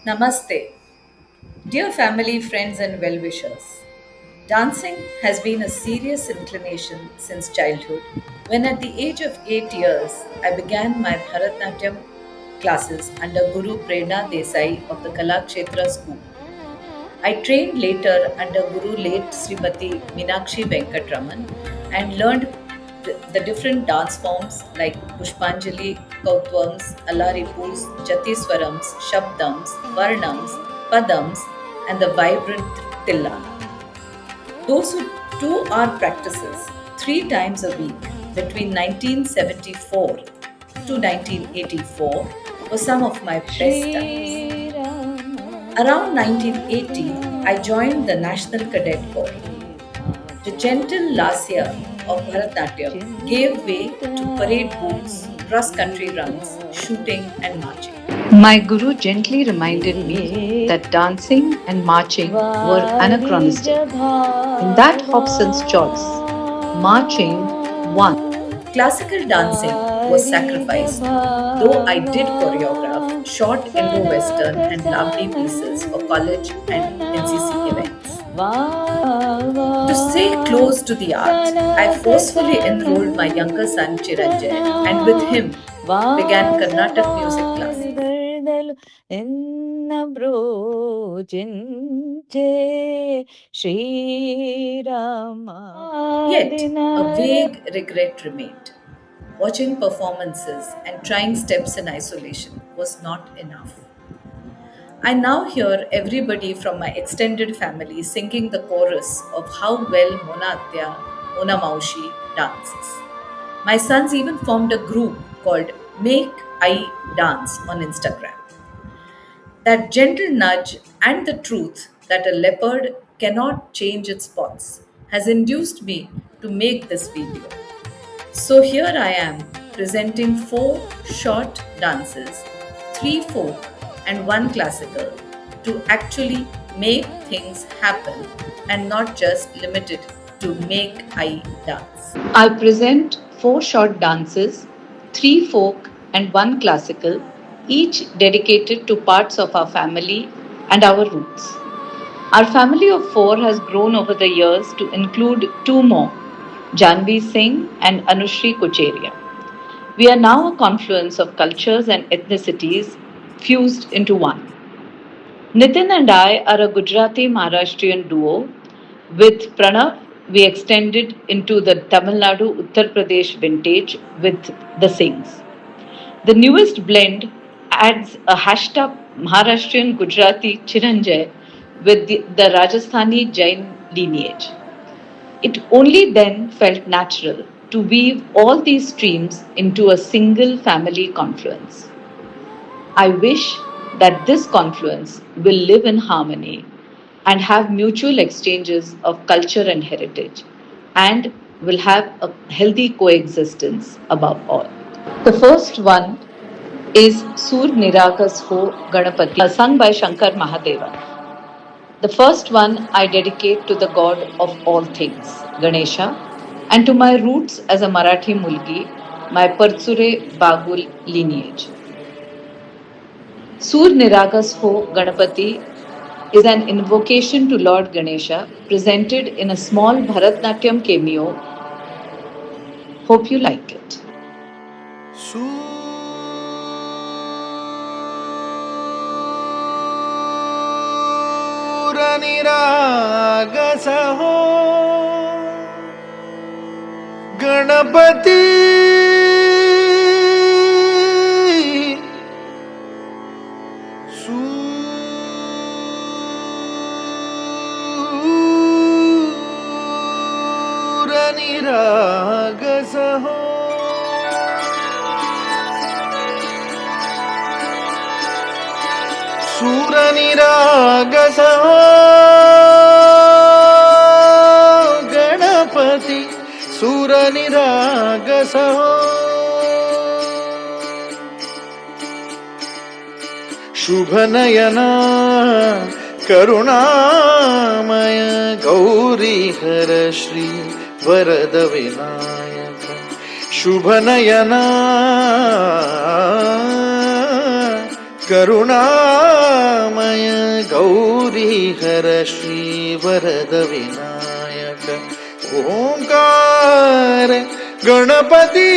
Namaste. Dear family, friends, and well wishers. Dancing has been a serious inclination since childhood when, at the age of 8 years, I began my Bharatnatyam classes under Guru Prerna Desai of the Kalakshetra school. I trained later under Guru late Srimati Meenakshi Venkatraman and learned the different dance forms like Pushpanjali, Kautvams, Alaripus, Jatiswarams, Shabdams, Varnams, Padams, and the vibrant Tilla. Those who do our practices 3 times a week between 1974 to 1984 were some of my best times. Around 1980, I joined the National Cadet Corps. The gentle lasya of Bharatnatyam gave way to parade boots, cross country runs, shooting, and marching. My guru gently reminded me that dancing and marching were anachronistic. In that Hobson's choice, marching won. Classical dancing was sacrificed, though I did choreograph short Indo-Western and lovely pieces for college and NCC events. To stay close to the art, I forcefully enrolled my younger son Chiranjay and with him began Karnataka music classes. Yet, a vague regret remained. Watching performances and trying steps in isolation was not enough. I now hear everybody from my extended family singing the chorus of how well Mona Atya, Mona Maushi dances. My sons even formed a group called Make I Dance on Instagram. That gentle nudge and the truth that a leopard cannot change its spots has induced me to make this video. So here I am presenting 4 short dances, 3 folk and 1 classical to actually make things happen and not just limited to make I dance. I'll present 4 short dances, 3 folk and 1 classical, each dedicated to parts of our family and our roots. Our family of 4 has grown over the years to include 2 more, Janvi Singh and Anushri Kucheria. We are now a confluence of cultures and ethnicities fused into one. Nitin and I are a Gujarati Maharashtrian duo. With Pranav, we extended into the Tamil Nadu Uttar Pradesh vintage with the Singhs. The newest blend adds a hashtag Maharashtrian Gujarati Chiranjay with the Rajasthani Jain lineage. It only then felt natural to weave all these streams into a single family confluence. I wish that this confluence will live in harmony and have mutual exchanges of culture and heritage and will have a healthy coexistence above all. The first one is Sur Niragas Ho Ganapati, sung by Shankar Mahadeva. The first one I dedicate to the god of all things, Ganesha, and to my roots as a Marathi Mulgi, my Partsure Bagul lineage. Sur Niragas Ho Ganapati is an invocation to Lord Ganesha presented in a small Bharatnatyam cameo. Hope you like it. निरागस हो गणपति सूर निरागस हो सूर निरागस हो गणपति सूर निरागस हो शुभ नयना करुणामय गौरी हर श्री वरद विनायक शुभ नयना करुणा गौरीहर श्रीवरद विनायक ओंकार गणपति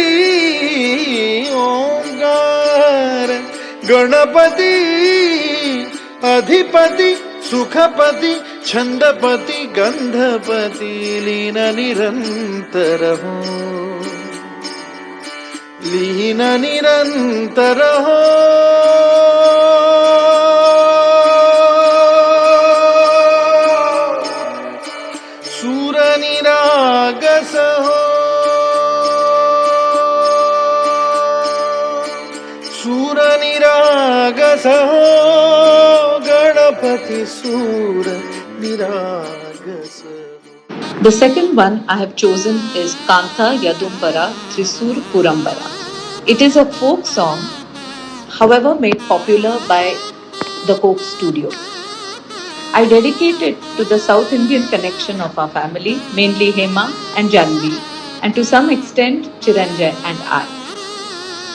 ओंकार गणपति अधिपति सुखपति छंदपति गंधपति लीन निरंतर हो लीन निरंतर हो सूर निरागस हो सूर निरागस हो गणपति सूर निरागस हो. The second one I have chosen is Kantha Yadumbara Thrissur Purambara. It is a folk song, however made popular by the Coke Studio. I dedicate it to the South Indian connection of our family, mainly Hema and Janvi, and to some extent Chiranjay and I,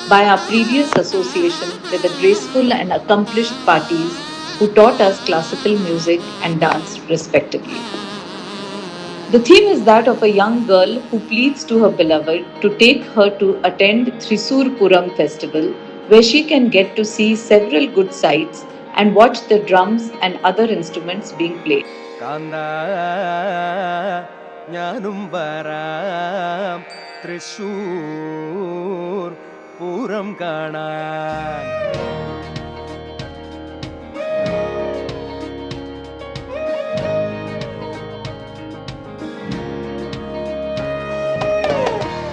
by our previous association with the graceful and accomplished parties who taught us classical music and dance respectively. The theme is that of a young girl who pleads to her beloved to take her to attend Thrissur Puram festival, where she can get to see several good sights and watch the drums and other instruments being played. Kanda Nyanum Varam Thrissur Puram Kana.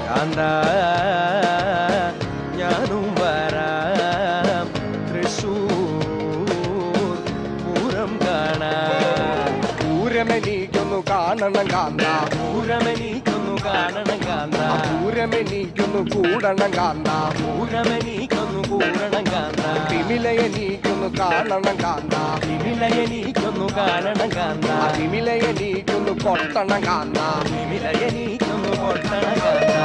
Kanda Nyanum Varam Thrissur Puram Kana. പൂരമെനിക്കൊന്നു കാണണം കാന്ത പൂരമെനിക്കൊന്നു കാണണം കാന്ത പൂരമെനിക്കൊന്നു കൂടണം കാന്ത പൂരമെനിക്കൊന്നു കൂടണം കാന്ത തിമിലയെനിക്കൊന്നു കാണണം കാന്ത വിമിലയെനിക്കൊന്നു കാണണം കാന്ത തിമിലയെനിക്കൊന്നു കൊട്ടണം കാന്ത വിമിലയെനിക്കൊന്നു കൊട്ടണം കാന്ത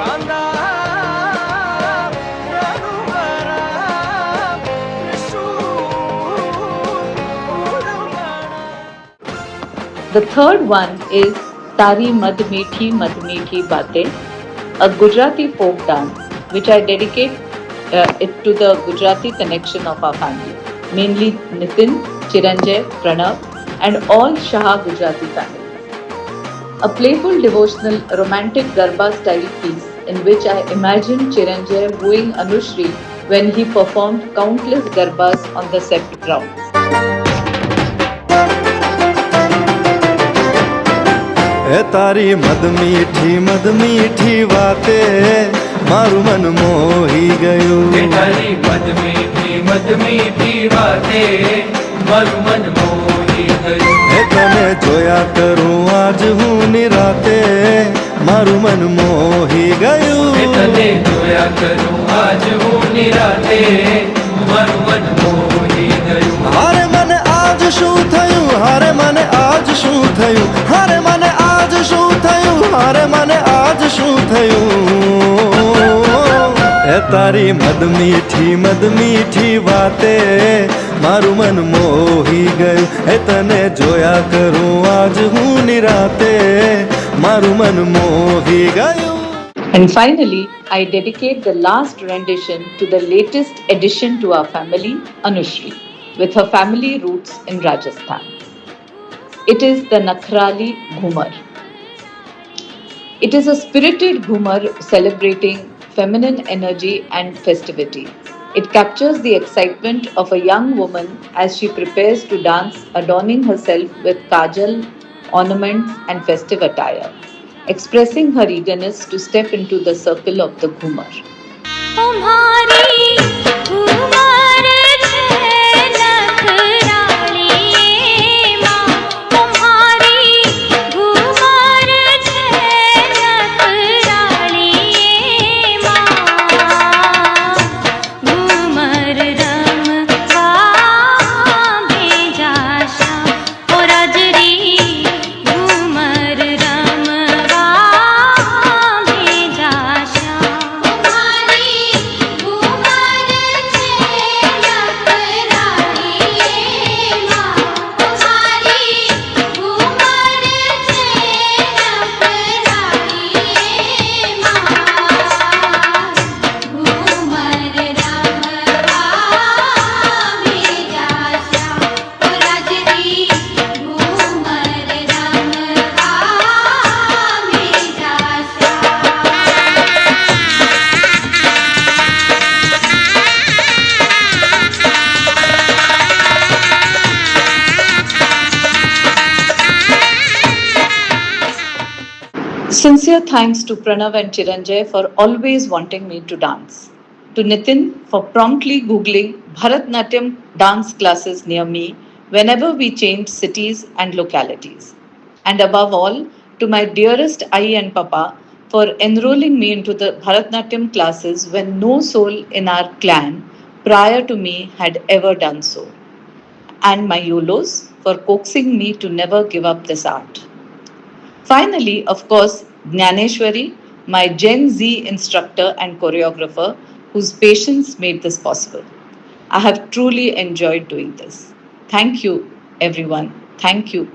കാന്ത The third one is Tari Mad Meethi Baatein, a Gujarati folk dance which I dedicate it to the Gujarati connection of our family, mainly Nitin, Chiranjay, Pranav and all Shah Gujarati families. A playful devotional romantic Garba style piece in which I imagine Chiranjay wooing Anushri when he performed countless Garbas on the set grounds. ए तारी मद मीठी बातें मारू मन मोही गयो. तारी मद मीठी बातें मारू मन मोही गयो. तने जोया करूं आज हूँ निराते मारू मन मोही गयो. तने जोया करूं आज हूँ निराते मारू मन मोही गयो. हारे मन आज शू थयूं हारे मन आज शू थयूं हारे मन आज शू थयूं हारे मन आज शू थयूं. ए तारी मद मीठी बातें मारू मन मोही गयो. ए तने जोया करूं आज हूँ निराते मारू मन मोही गयो. And finally, I dedicate the last rendition to the latest addition to our family, Anushri, with her family roots in Rajasthan. It is the Nakrali Ghumar. It is a spirited Ghumar celebrating feminine energy and festivity. It captures the excitement of a young woman as she prepares to dance, adorning herself with kajal, ornaments, and festive attire, expressing her eagerness to step into the circle of the Ghumar. Sincere thanks to Pranav and Chiranjay for always wanting me to dance. To Nitin for promptly Googling Bharatnatyam dance classes near me whenever we changed cities and localities. And above all, to my dearest Ai and Papa for enrolling me into the Bharatnatyam classes when no soul in our clan prior to me had ever done so. And my YOLOs for coaxing me to never give up this art. Finally, of course, Jnaneshwari, my Gen Z instructor and choreographer, whose patience made this possible. I have truly enjoyed doing this. Thank you, everyone. Thank you.